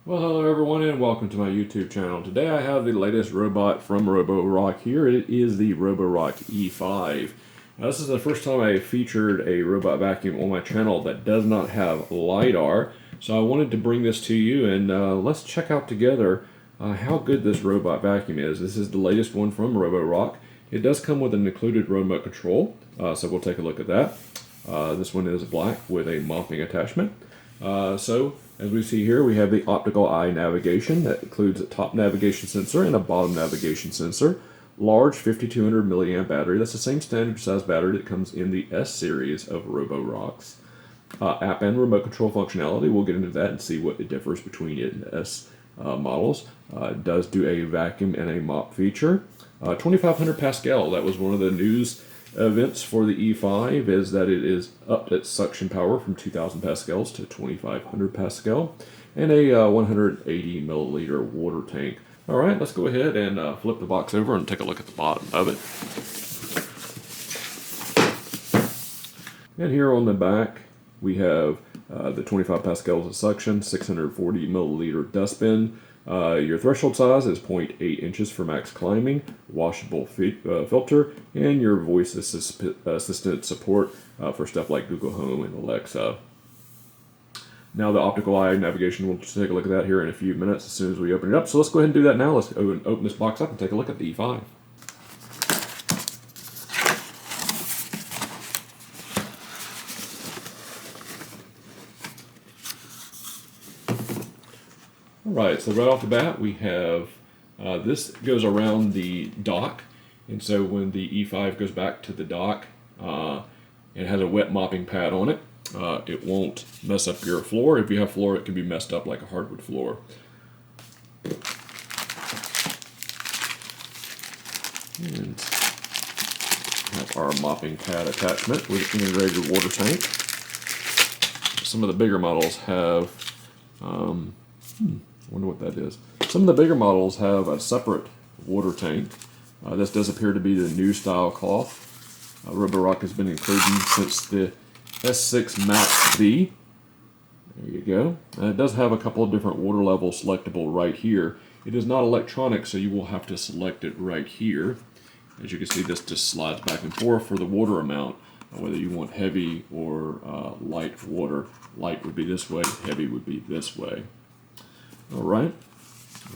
Well, hello everyone and welcome to my YouTube channel. Today I have the latest robot from Roborock here. It is the Roborock E5. Now, this is the first time I featured a robot vacuum on my channel that does not have LiDAR. So I wanted to bring this to you and let's check out together how good this robot vacuum is. This is the latest one from Roborock. It does come with an included remote control, so we'll take a look at that. This one is black with a mopping attachment. As we see here, we have the optical eye navigation that includes a top navigation sensor and a bottom navigation sensor. Large 5200 milliamp battery. That's the same standard size battery that comes in the S series of Roborocks. App and remote control functionality. We'll get into that and see what it differs between it and the S models. It does do a vacuum and a mop feature. 2500 Pascal. That was one of the news events for the E5 is that it is upped its suction power from 2000 pascals to 2500 pascal and a 180 milliliter water tank. All right, let's go ahead and flip the box over and take a look at the bottom of it. And here on the back we have the 25 pascals of suction, 640 milliliter dustbin. Your threshold size is 0.8 inches for max climbing, washable filter, and your voice assistant support for stuff like Google Home and Alexa. Now the optical eye navigation, we'll just take a look at that here in a few minutes as soon as we open it up. So let's go ahead and do that now. Let's open this box up and take a look at the E5. Alright, so right off the bat we have, this goes around the dock, and so when the E5 goes back to the dock, it has a wet mopping pad on it. It won't mess up your floor. If you have floor, it can be messed up like a hardwood floor. And have our mopping pad attachment with an integrated water tank. Some of the bigger models have, wonder what that is. Some of the bigger models have a separate water tank. This does appear to be the new style cloth. Roborock has been including since the S6 Max V. There you go. It does have a couple of different water levels selectable right here. It is not electronic, so you will have to select it right here. As you can see, this just slides back and forth for the water amount, whether you want heavy or light water. Light would be this way, heavy would be this way. Alright,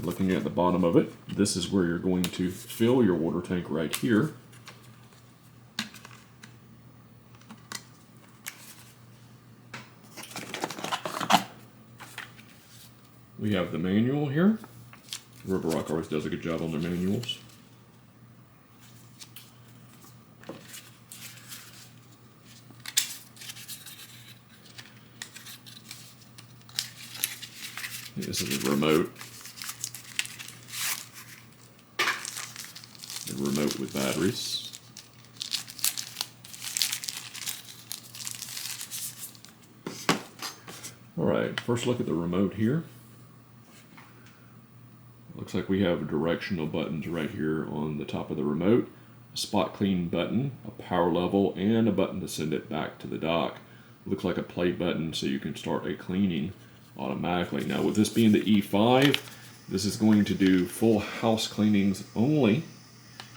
looking at the bottom of it, this is where you're going to fill your water tank right here. We have the manual here. Roborock always does a good job on their manuals. This is a remote. The remote with batteries. Alright, first look at the remote here. Looks like we have directional buttons right here on the top of the remote. A spot clean button, a power level, and a button to send it back to the dock. Looks like a play button so you can start a cleaning automatically. Now with this being the E5, this is going to do full house cleanings only.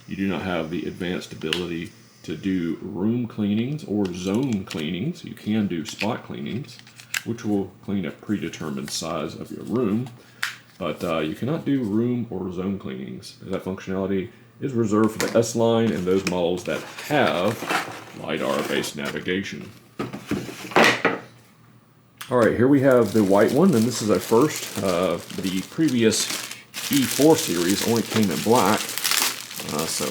You do not have the advanced ability to do room cleanings or zone cleanings. You can do spot cleanings, which will clean a predetermined size of your room, but you cannot do room or zone cleanings. That functionality is reserved for the S line and those models that have LiDAR-based navigation. Alright, here we have the white one, and this is a first. The previous E4 series only came in black, so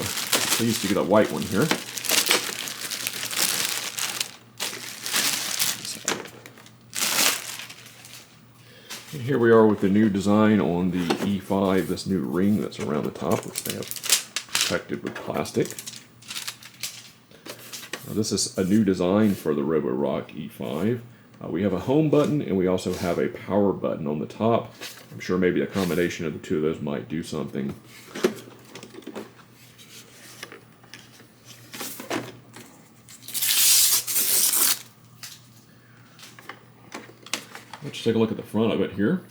pleased to get a white one here. And here we are with the new design on the E5, this new ring that's around the top, which they have protected with plastic. Now, this is a new design for the Roborock E5. We have a home button and we also have a power button on the top. I'm sure maybe a combination of the two of those might do something. Let's take a look at the front of it here.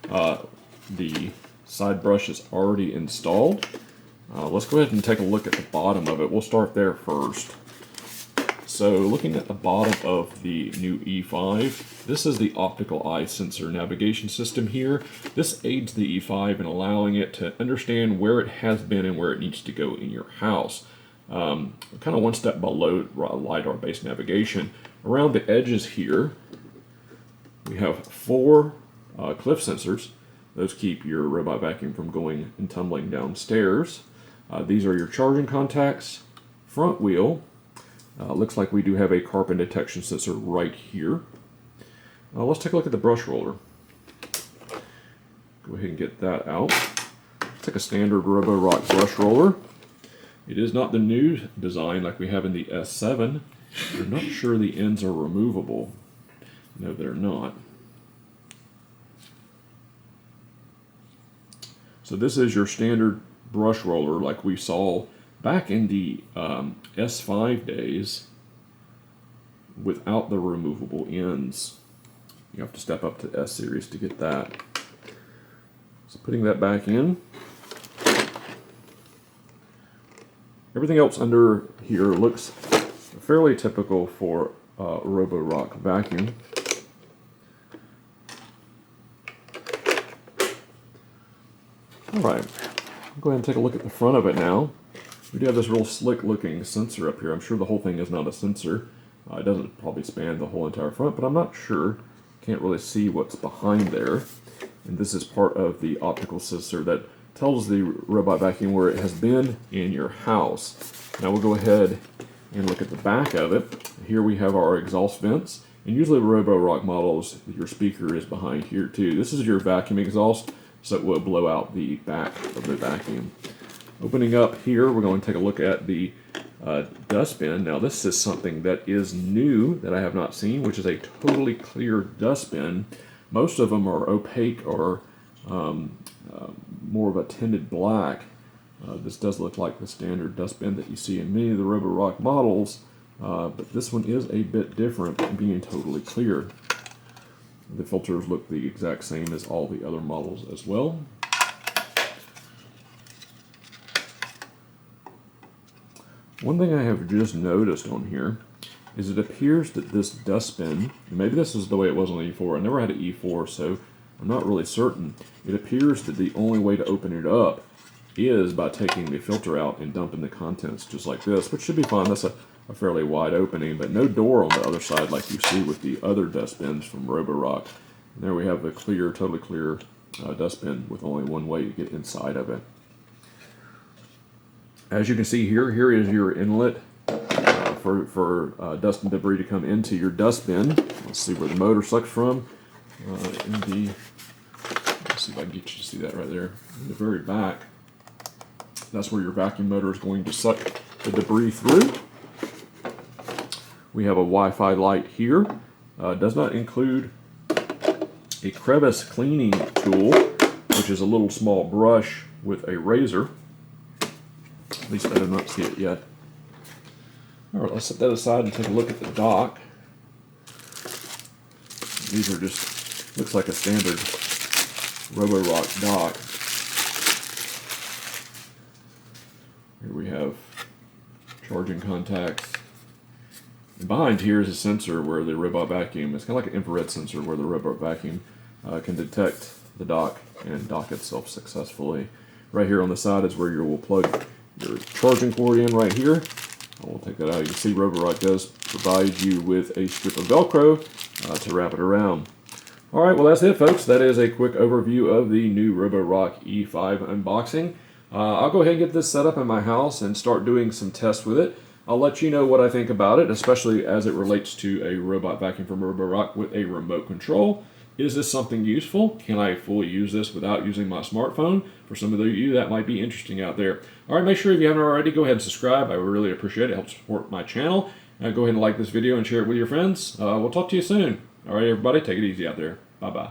The side brush is already installed. Let's go ahead and take a look at the bottom of it. We'll start there first. So looking at the bottom of the new E5, this is the optical eye sensor navigation system here. This aids the E5 in allowing it to understand where it has been and where it needs to go in your house. Kind of one step below LiDAR-based navigation. Around the edges here, we have 4 cliff sensors. Those keep your robot vacuum from going and tumbling downstairs. These are your charging contacts, front wheel. Looks like we do have a carbon detection sensor right here. Let's take a look at the brush roller. Go ahead and get that out. Let's take a standard Roborock brush roller. It is not the new design like we have in the S7. I'm not sure the ends are removable. No, they're not. So this is your standard brush roller like we saw back in the S5 days without the removable ends. You have to step up to S series to get that. So putting that back in. Everything else under here looks fairly typical for Roborock vacuum. Alright, I'll go ahead and take a look at the front of it now. We do have this real slick looking sensor up here. I'm sure the whole thing is not a sensor. It doesn't probably span the whole entire front, but I'm not sure. Can't really see what's behind there. And this is part of the optical sensor that tells the robot vacuum where it has been in your house. Now we'll go ahead and look at the back of it. Here we have our exhaust vents. And usually Roborock models, your speaker is behind here too. This is your vacuum exhaust, so it will blow out the back of the vacuum. Opening up here, we're going to take a look at the dustbin. Now this is something that is new that I have not seen, which is a totally clear dustbin. Most of them are opaque or more of a tinted black. This does look like the standard dustbin that you see in many of the Roborock models, but this one is a bit different, being totally clear. The filters look the exact same as all the other models as well. One thing I have just noticed on here is it appears that this dustbin, and maybe this is the way it was on the E4, I never had an E4, so I'm not really certain. It appears that the only way to open it up is by taking the filter out and dumping the contents just like this, which should be fine. That's a fairly wide opening, but no door on the other side like you see with the other dustbins from Roborock. And there we have a clear, totally clear dustbin with only one way to get inside of it. As you can see here, here is your inlet for dust and debris to come into your dustbin. Let's see where the motor sucks from. Let's see if I can get you to see that right there. In the very back, that's where your vacuum motor is going to suck the debris through. We have a Wi-Fi light here. Does not include a crevice cleaning tool, which is a little small brush with a razor. At least I did not see it yet. Alright, let's set that aside and take a look at the dock. These are just, looks like a standard Roborock dock. Here we have charging contacts. And behind here is a sensor where the robot vacuum, it's kind of like an infrared sensor where the robot vacuum can detect the dock and dock itself successfully. Right here on the side is where you will plug your charging cord in right here. I will take that out. You can see Roborock does provide you with a strip of Velcro to wrap it around. Alright, well that's it folks. That is a quick overview of the new Roborock E5 unboxing. I'll go ahead and get this set up in my house and start doing some tests with it. I'll let you know what I think about it, especially as it relates to a robot vacuum from Roborock with a remote control. Is this something useful? Can I fully use this without using my smartphone? For some of you, that might be interesting out there. All right, make sure if you haven't already, go ahead and subscribe. I really appreciate it. It helps support my channel. Go ahead and like this video and share it with your friends. We'll talk to you soon. All right, everybody, take it easy out there. Bye-bye.